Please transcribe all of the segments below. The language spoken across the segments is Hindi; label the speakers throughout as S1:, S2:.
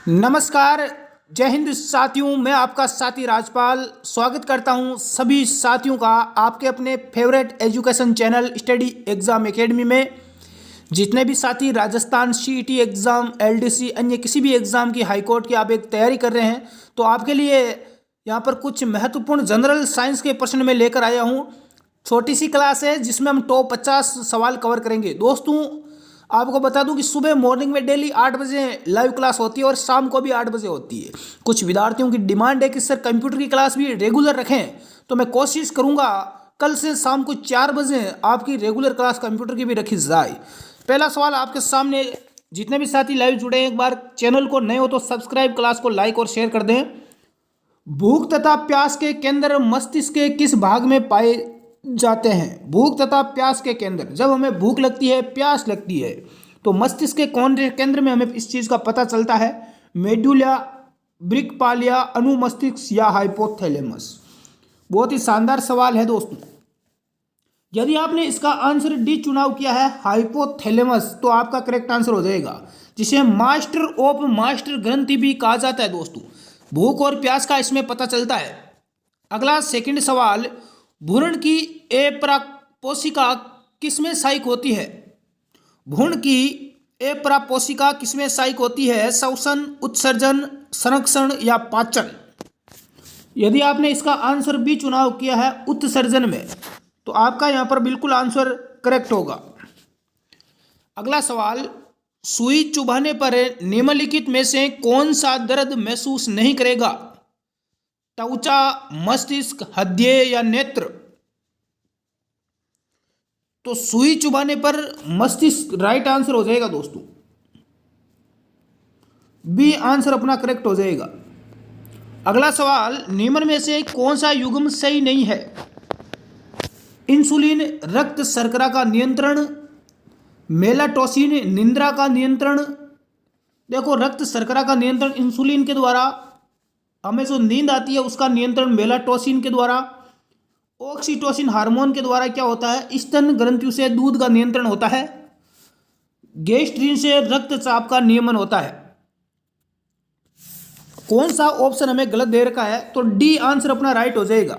S1: नमस्कार। जय हिंद साथियों, मैं आपका साथी राजपाल स्वागत करता हूं सभी साथियों का आपके अपने favourite education channel study exam academy में। जितने भी साथी राजस्थान सीईटी एग्ज़ाम, एलडीसी, अन्य किसी भी एग्ज़ाम की हाईकोर्ट की आप एक तैयारी कर रहे हैं तो आपके लिए यहाँ पर कुछ महत्वपूर्ण जनरल साइंस के प्रश्न में लेकर आया हूँ। छोटी सी क्लास है जिसमें हम टॉप 50 सवाल कवर करेंगे। दोस्तों, आपको बता दूं कि सुबह मॉर्निंग में डेली 8 बजे लाइव क्लास होती है और शाम को भी 8 बजे होती है। कुछ विद्यार्थियों की डिमांड है कि सर कंप्यूटर की क्लास भी रेगुलर रखें, तो मैं कोशिश करूंगा कल से शाम को 4 बजे आपकी रेगुलर क्लास कंप्यूटर की भी रखी जाए। पहला सवाल आपके सामने। जितने भी साथी लाइव जुड़े हैं, एक बार चैनल को नए हो तो सब्सक्राइब, क्लास को लाइक और शेयर कर दें। भूख तथा प्यास के केंद्र मस्तिष्क के किस भाग में पाए जाते हैं? भूख तथा प्यास के केंद्र, जब हमें भूख लगती है, प्यास लगती है, तो मस्तिष्क के कौन से केंद्र में हमें इस चीज का पता चलता है? मेडुला, ब्रिकपालिया, अनुमस्तिष्क या हाइपोथैलेमस? बहुत ही शानदार सवाल है दोस्तों। यदि आपने इसका आंसर डी चुनाव किया है, हाइपोथैलेमस, तो आपका करेक्ट आंसर हो जाएगा, जिसे मास्टर ऑफ मास्टर ग्रंथि भी कहा जाता है। दोस्तों, भूख और प्यास का इसमें पता चलता है। अगला सेकंड सवाल, भ्रूण की अपरापोषिका किसमें सहायक होती है? भ्रूण की अपरापोषिका किसमें सहायक होती है? श्वसन, उत्सर्जन, संरक्षण या पाचन? यदि आपने इसका आंसर बी चुनाव किया है, उत्सर्जन में, तो आपका यहां पर बिल्कुल आंसर करेक्ट होगा। अगला सवाल, सुई चुभाने पर निम्नलिखित में से कौन सा दर्द महसूस नहीं करेगा? त्वचा, मस्तिष्क, हृदय या नेत्र? तो सुई चुभाने पर मस्तिष्क राइट आंसर हो जाएगा दोस्तों। बी आंसर अपना करेक्ट हो जाएगा। अगला सवाल, निम्न में से कौन सा युग्म सही नहीं है? इंसुलिन रक्त शर्करा का नियंत्रण, मेलाटोनिन निद्रा का नियंत्रण। देखो, रक्त शर्करा का नियंत्रण इंसुलिन के द्वारा, हमें जो नींद आती है उसका नियंत्रण मेलाटोनिन के द्वारा, ऑक्सीटोसिन हार्मोन के द्वारा क्या होता है? स्तन ग्रंथियों से दूध का नियंत्रण होता है, गैस्ट्रिन से रक्तचाप का नियमन होता है। कौन सा ऑप्शन हमें गलत दे रखा है? तो डी आंसर अपना राइट हो जाएगा।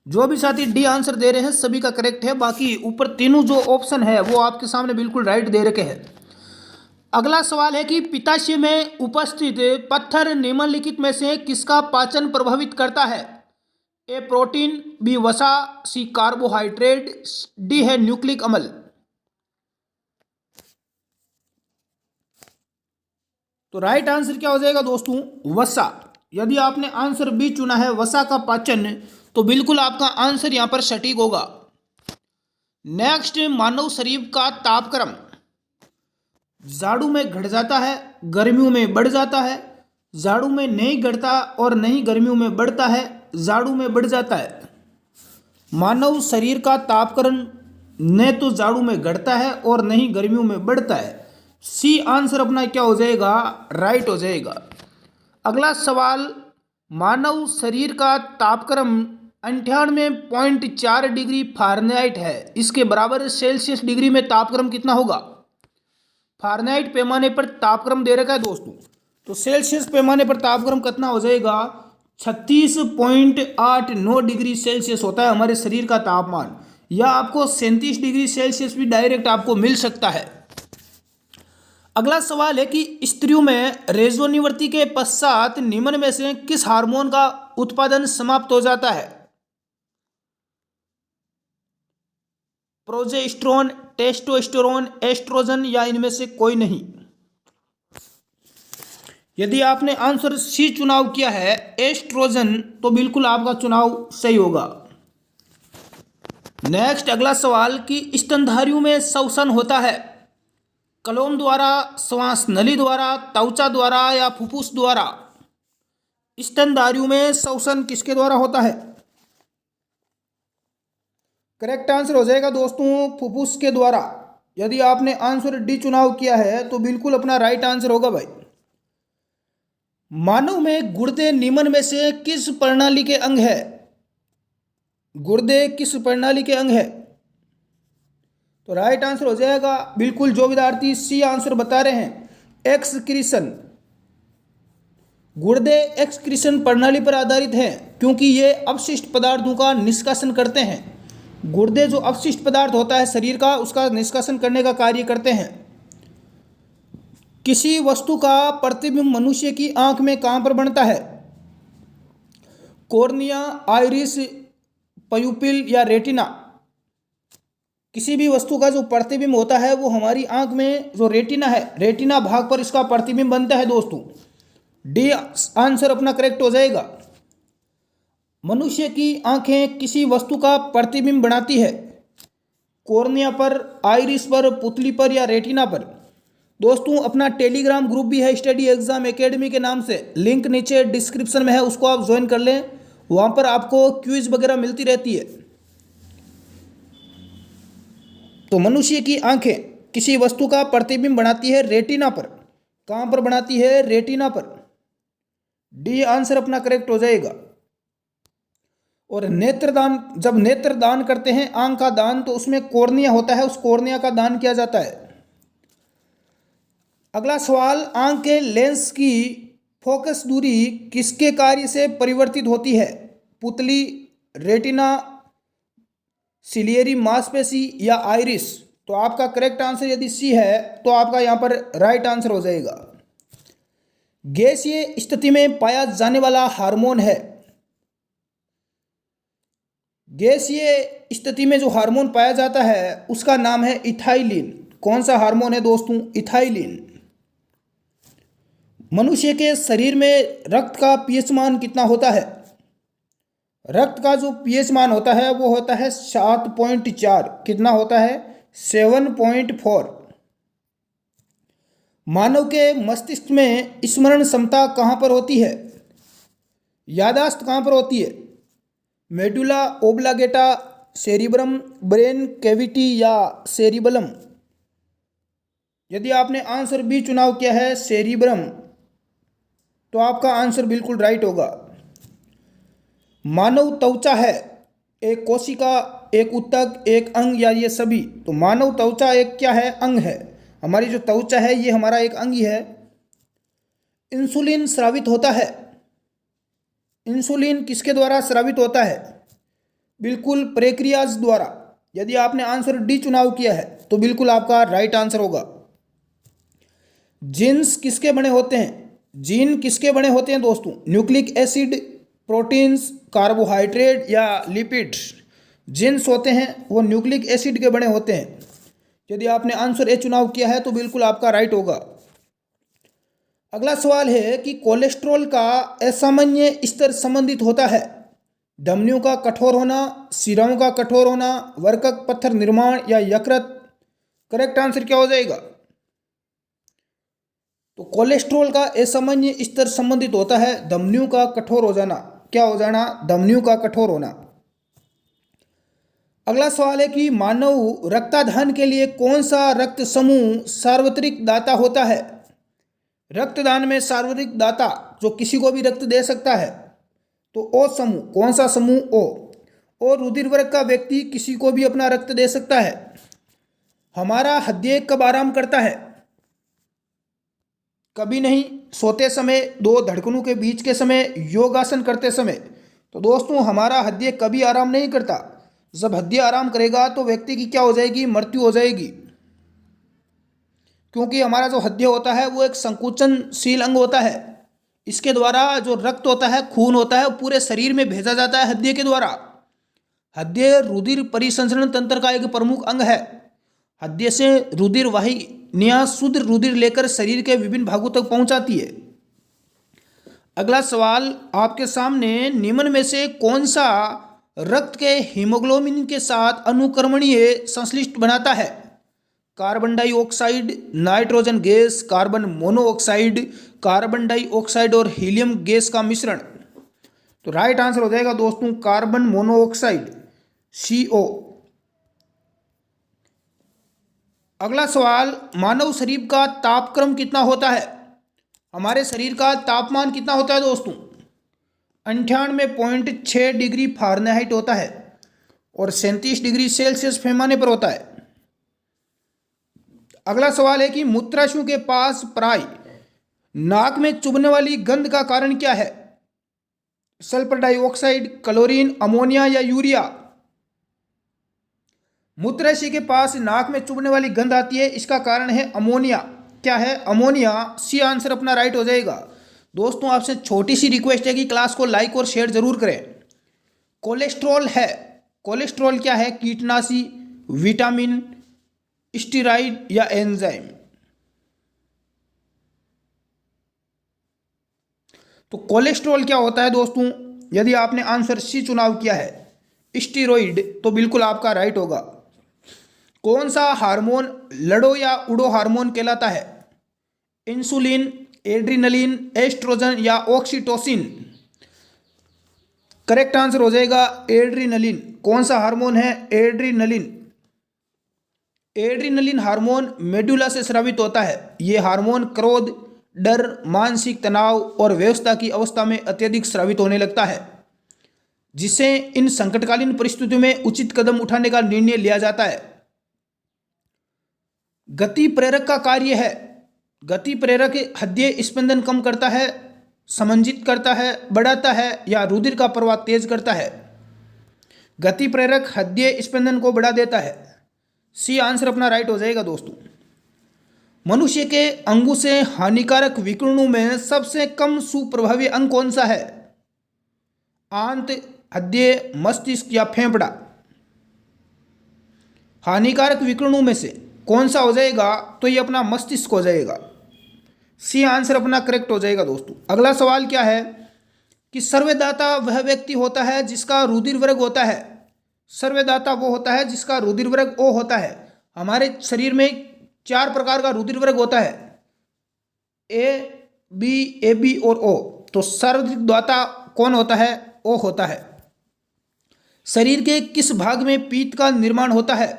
S1: जो भी साथी डी आंसर दे रहे हैं सभी का करेक्ट है, बाकी ऊपर तीनों जो ऑप्शन है वो आपके सामने बिल्कुल राइट दे रखे हैं। अगला सवाल है कि पित्ताशय में उपस्थित पत्थर निम्नलिखित में से किसका पाचन प्रभावित करता है? ए प्रोटीन, बी वसा, सी कार्बोहाइड्रेट, डी है न्यूक्लिक अम्ल? तो राइट आंसर क्या हो जाएगा दोस्तों? वसा। यदि आपने आंसर बी चुना है, वसा का पाचन, तो बिल्कुल आपका आंसर यहां पर सटीक होगा। नेक्स्ट, मानव शरीर का तापक्रम जाड़ों में घट जाता है, गर्मियों में बढ़ जाता है, जाड़ों में नहीं घटता और नहीं गर्मियों में बढ़ता है, जाड़ों में बढ़ जाता है। मानव शरीर का तापक्रम न तो जाड़ों में घटता है और नहीं गर्मियों में बढ़ता है। सी आंसर अपना क्या हो जाएगा? राइट हो जाएगा। अगला सवाल, मानव शरीर का तापक्रम 98.4 डिग्री फ़ारेनहाइट है, इसके बराबर सेल्सियस डिग्री में तापक्रम कितना होगा? फ़ारेनहाइट पैमाने पर तापक्रम दे रखा है दोस्तों, तो सेल्सियस पैमाने पर तापक्रम कितना हो जाएगा? 36.89 डिग्री सेल्सियस होता है हमारे शरीर का तापमान, या आपको 37 डिग्री सेल्सियस भी डायरेक्ट आपको मिल सकता है। अगला सवाल है कि स्त्रियों में रजोनिवृत्ति के पश्चात निम्न में से किस हार्मोन का उत्पादन समाप्त हो जाता है? प्रोजेस्टेरोन, टेस्टोस्टेरोन, एस्ट्रोजन या इनमें से कोई नहीं? यदि आपने आंसर सी चुनाव किया है, एस्ट्रोजन, तो बिल्कुल आपका चुनाव सही होगा। नेक्स्ट, अगला सवाल कि स्तनधारियों में श्वसन होता है कलोम द्वारा, श्वास नली द्वारा, त्वचा द्वारा या फुफ्फुस द्वारा? स्तनधारियों में श्वसन किसके द्वारा होता है? करेक्ट आंसर हो जाएगा दोस्तों, फुफ्फुस के द्वारा। यदि आपने आंसर डी चुनाव किया है तो बिल्कुल अपना राइट आंसर होगा भाई। मानव में गुर्दे निम्न में से किस प्रणाली के अंग है? गुर्दे किस प्रणाली के अंग है? तो राइट आंसर हो जाएगा बिल्कुल, जो विद्यार्थी सी आंसर बता रहे हैं, एक्सक्रीशन। गुर्दे एक्सक्रीशन प्रणाली पर आधारित हैं क्योंकि ये अपशिष्ट पदार्थों का निष्कासन करते हैं। गुर्दे जो अपशिष्ट पदार्थ होता है शरीर का, उसका निष्कासन करने का कार्य करते हैं। किसी वस्तु का प्रतिबिंब मनुष्य की आंख में कहाँ पर बनता है? कॉर्निया, आइरिस, प्यूपिल या रेटिना। किसी भी वस्तु का जो प्रतिबिंब होता है वो हमारी आंख में जो रेटिना है, रेटिना भाग पर इसका प्रतिबिंब बनता है दोस्तों। डी आंसर अपना करेक्ट हो जाएगा। मनुष्य की आंखें किसी वस्तु का प्रतिबिंब बनाती है? कॉर्निया पर, आइरिस पर, पुतली पर या रेटिना पर। दोस्तों अपना टेलीग्राम ग्रुप भी है स्टडी एग्जाम एकेडमी के नाम से, लिंक नीचे डिस्क्रिप्शन में है, उसको आप ज्वाइन कर लें। वहाँ पर आपको क्विज वगैरह मिलती रहती है। तो मनुष्य की आंखें किसी वस्तु का प्रतिबिंब बनाती है रेटिना पर। कहाँ पर बनाती है? रेटिना पर। डी आंसर अपना करेक्ट हो जाएगा। और नेत्रदान, जब नेत्रदान करते हैं आंख का दान, तो उसमें कॉर्निया होता है, उस कॉर्निया का दान किया जाता है। अगला सवाल, आंख के लेंस की फोकस दूरी किसके कार्य से परिवर्तित होती है? पुतली, रेटिना, सिलियरी मांसपेशी या आइरिस। तो आपका करेक्ट आंसर यदि सी है तो आपका यहाँ पर राइट आंसर हो जाएगा। गैसीय स्थिति में पाया जाने वाला हार्मोन है? गैसीय स्थिति में जो हार्मोन पाया जाता है उसका नाम है इथाइलिन। कौन सा हार्मोन है दोस्तों? इथाइलिन। मनुष्य के शरीर में रक्त का पीएच मान कितना होता है? रक्त का जो पीएच मान होता है वो होता है 7.4। कितना होता है? 7.4। मानव के मस्तिष्क में स्मरण क्षमता कहाँ पर होती है? यादाश्त कहाँ पर होती है? Medulla oblongata, cerebrum, brain cavity या सेरिबलम। यदि आपने आंसर बी चुनाव किया है सेरिब्रम, तो आपका आंसर बिल्कुल राइट होगा। मानव त्वचा है एक कोशिका, एक ऊतक, एक अंग या ये सभी? तो मानव त्वचा एक क्या है? अंग है। हमारी जो त्वचा है ये हमारा एक अंग ही है। इंसुलिन स्रावित होता है? इंसुलिन किसके द्वारा स्रावित होता है? बिल्कुल प्रेक्रियाज द्वारा। यदि आपने आंसर डी चुनाव किया है तो बिल्कुल आपका राइट आंसर होगा। जीन्स किसके बने होते हैं? जीन किसके बने होते हैं दोस्तों? न्यूक्लिक एसिड, प्रोटीन्स, कार्बोहाइड्रेट या लिपिड्स। जीन्स होते हैं वो न्यूक्लिक एसिड के बने होते हैं। यदि आपने आंसर ए चुनाव किया है तो बिल्कुल आपका राइट होगा। अगला सवाल है कि कोलेस्ट्रॉल का असामान्य स्तर संबंधित होता है? धमनियों का कठोर होना, शिराओं का कठोर होना, वर्कक पत्थर निर्माण या यकृत। करेक्ट आंसर क्या हो जाएगा? तो कोलेस्ट्रॉल का असामान्य स्तर संबंधित होता है धमनियों का कठोर हो जाना। क्या हो जाना? धमनियों का कठोर होना। अगला सवाल है कि मानव रक्तदान के लिए कौन सा रक्त समूह सार्वत्रिक दाता होता है? रक्तदान में सार्वत्रिक दाता जो किसी को भी रक्त दे सकता है, तो ओ समूह। कौन सा समूह? ओ रुधिर वर्ग का व्यक्ति किसी को भी अपना रक्त दे सकता है। हमारा हृदय कब आराम करता है? कभी नहीं। सोते समय, दो धड़कनों के बीच के समय, योगासन करते समय। तो दोस्तों हमारा हृदय कभी आराम नहीं करता। जब हृदय आराम करेगा तो व्यक्ति की क्या हो जाएगी? मृत्यु हो जाएगी। क्योंकि हमारा जो हृदय होता है वो एक संकुचनशील अंग होता है। इसके द्वारा जो रक्त होता है, खून होता है, वो पूरे शरीर में भेजा जाता है हृदय के द्वारा। हृदय रुधिर परिसंचरण तंत्र का एक प्रमुख अंग है। हृदय से रुधिर वाहिनियां शुद्ध रुधिर लेकर शरीर के विभिन्न भागों तक पहुंचाती है। अगला सवाल आपके सामने, निम्न में से कौन सा रक्त के हीमोग्लोबिन के साथ अनुक्रमणीय संश्लिष्ट बनाता है? Carbon dioxide, nitrogen gas, carbon monoxide, carbon dioxide और हीलियम गैस का मिश्रण। तो राइट आंसर हो जाएगा दोस्तों कार्बन मोनोऑक्साइड, CO। अगला सवाल, मानव शरीर का तापक्रम कितना होता है? हमारे शरीर का तापमान कितना होता है दोस्तों? 98.6 डिग्री फ़ारेनहाइट होता है और 37 डिग्री सेल्सियस पैमाने पर होता है। अगला सवाल है कि मूत्राशयों के पास प्राय नाक में चुभने वाली गंध का कारण क्या है? सल्फर डाइऑक्साइड, क्लोरीन, अमोनिया या यूरिया? मूत्राशय के पास नाक में चुभने वाली गंध आती है, इसका कारण है अमोनिया। क्या है? अमोनिया। सी आंसर अपना राइट हो जाएगा। दोस्तों आपसे छोटी सी रिक्वेस्ट है कि क्लास को लाइक और शेयर जरूर करें। कोलेस्ट्रॉल है। कोलेस्ट्रॉल क्या है? कीटनाशी, विटामिन, स्टेरॉइड या एंजाइम? तो कोलेस्ट्रॉल क्या होता है दोस्तों? यदि आपने आंसर सी चुनाव किया है, स्टेरॉइड, तो बिल्कुल आपका राइट होगा। कौन सा हार्मोन लड़ो या उड़ो हार्मोन कहलाता है? इंसुलिन, एड्रिनलिन, एस्ट्रोजन या ऑक्सीटोसिन? करेक्ट आंसर हो जाएगा एड्रिनलिन। कौन सा हार्मोन है? एड्रिनलिन। एड्रिनलिन हार्मोन मेडुला से स्रावित होता है। यह हार्मोन क्रोध, डर, मानसिक तनाव और व्यवस्था की अवस्था में अत्यधिक स्रावित होने लगता है, जिससे इन संकटकालीन परिस्थितियों में उचित कदम उठाने का निर्णय लिया जाता है। गति प्रेरक का कार्य है। गति प्रेरक हृदय स्पंदन कम करता है, समंजित करता है, बढ़ाता है या रुधिर का प्रवाह तेज करता है? गति प्रेरक हृदय स्पंदन को बढ़ा देता है। सी आंसर अपना राइट हो जाएगा दोस्तों। मनुष्य के अंगों से हानिकारक विकिरणों में सबसे कम सुप्रभावी अंग कौन सा है? आंत, हृदय, मस्तिष्क या फेफड़ा? हानिकारक विकिरणों में से कौन सा हो जाएगा? तो ये अपना मस्तिष्क हो जाएगा। सी आंसर अपना करेक्ट हो जाएगा दोस्तों। अगला सवाल क्या है कि सर्वदाता वह व्यक्ति होता है जिसका रुधिर वर्ग होता है। सर्वदाता वो होता है जिसका रुधिर वर्ग ओ होता है। हमारे शरीर में 4 प्रकार का रुधिर वर्ग होता है, ए, बी, ए बी और ओ। तो सर्वदाता कौन होता है? ओ होता है। शरीर के किस भाग में पीत्त का निर्माण होता है?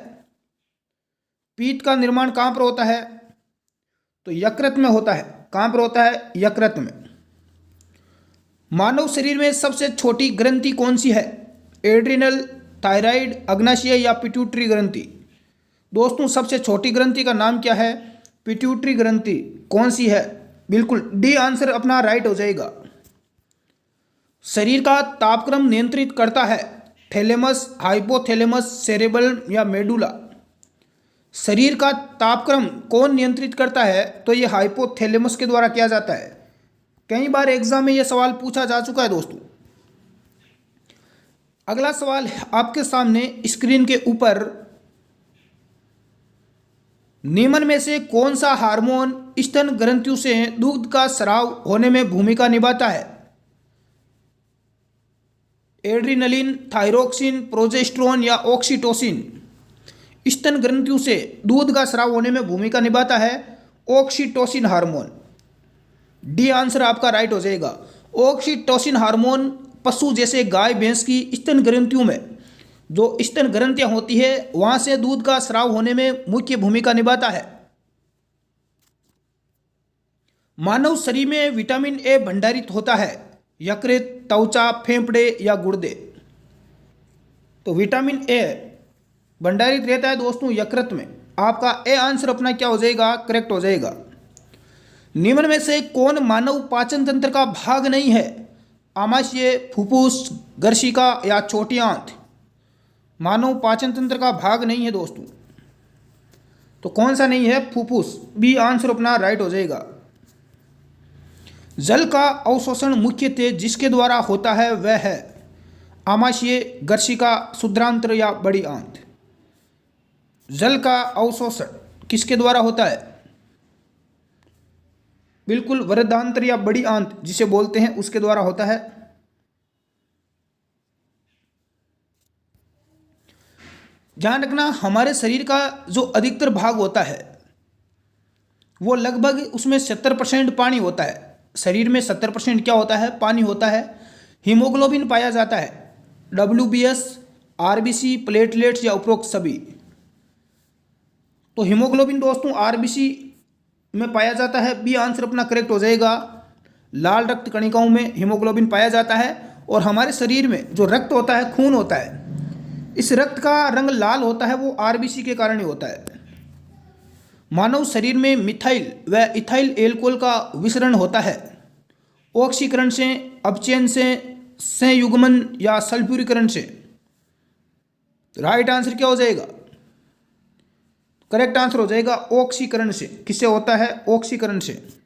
S1: पीत्त का निर्माण कहाँ पर होता है? तो यकृत में होता है। कहाँ पर होता है? यकृत में। मानव शरीर में सबसे छोटी ग्रंथि कौन सी है? एड्रिनल, थायराइड, अग्नाशय या पिट्यूटरी ग्रंथि? दोस्तों सबसे छोटी ग्रंथि का नाम क्या है? पिट्यूटरी ग्रंथि। कौन सी है? बिल्कुल डी आंसर अपना राइट हो जाएगा। शरीर का तापक्रम नियंत्रित करता है थैलेमस, हाइपोथैलेमस, सेरेबल या मेडुला? शरीर का तापक्रम कौन नियंत्रित करता है? तो ये हाइपोथैलेमस के द्वारा किया जाता है। कई बार एग्जाम में यह सवाल पूछा जा चुका है दोस्तों। अगला सवाल आपके सामने स्क्रीन के ऊपर, निम्न में से कौन सा हार्मोन स्तन ग्रंथियों से दूध का स्राव होने में भूमिका निभाता है? एड्रिनलिन, थायरोक्सिन, प्रोजेस्टेरोन या ऑक्सीटोसिन? स्तन ग्रंथियों से दूध का स्राव होने में भूमिका निभाता है ऑक्सीटोसिन हार्मोन। डी आंसर आपका राइट हो जाएगा। ऑक्सीटोसिन हार्मोन पशु जैसे गाय भैंस की स्तन ग्रंथियों में जो स्तन ग्रंथियां होती है वहां से दूध का स्राव होने में मुख्य भूमिका निभाता है। मानव शरीर में विटामिन ए भंडारित होता है यकृत, त्वचा, फेफड़े या गुर्दे? तो विटामिन ए भंडारित रहता है दोस्तों यकृत में। आपका ए आंसर अपना क्या हो जाएगा? करेक्ट हो जाएगा। निम्न में से कौन मानव पाचन तंत्र का भाग नहीं है? आमाशय, फुफ्फुस, गर्शिका या छोटी आंत? मानव पाचन तंत्र का भाग नहीं है दोस्तों। तो कौन सा नहीं है? फुफ्फुस। बी आंसर अपना राइट हो जाएगा। जल का अवशोषण मुख्यतः जिसके द्वारा होता है वह है आमाशय, गर्शिका, शुद्रांत्र या बड़ी आंत? जल का अवशोषण किसके द्वारा होता है? बिल्कुल वृद्धांत्र या बड़ी आंत जिसे बोलते हैं उसके द्वारा होता है। ध्यान रखना, हमारे शरीर का जो अधिकतर भाग होता है वो लगभग उसमें 70% पानी होता है। शरीर में 70% क्या होता है? पानी होता है। हीमोग्लोबिन पाया जाता है, WBS, RBC, प्लेटलेट्स या उपरोक्त सभी? तो हीमोग्लोबिन दोस्तों RBC में पाया जाता है। बी आंसर अपना करेक्ट हो जाएगा। लाल रक्त कणिकाओं में हीमोग्लोबिन पाया जाता है और हमारे शरीर में जो रक्त होता है, खून होता है, इस रक्त का रंग लाल होता है वो RBC के कारण ही होता है। मानव शरीर में मिथाइल व इथाइल एल्कोहल का विसरण होता है ऑक्सीकरण से, अपचयन से, संयुग्मन या सल्फ्यूरीकरण से। राइट आंसर क्या हो जाएगा? करेक्ट आंसर हो जाएगा ऑक्सीकरण से। किससे होता है? ऑक्सीकरण से।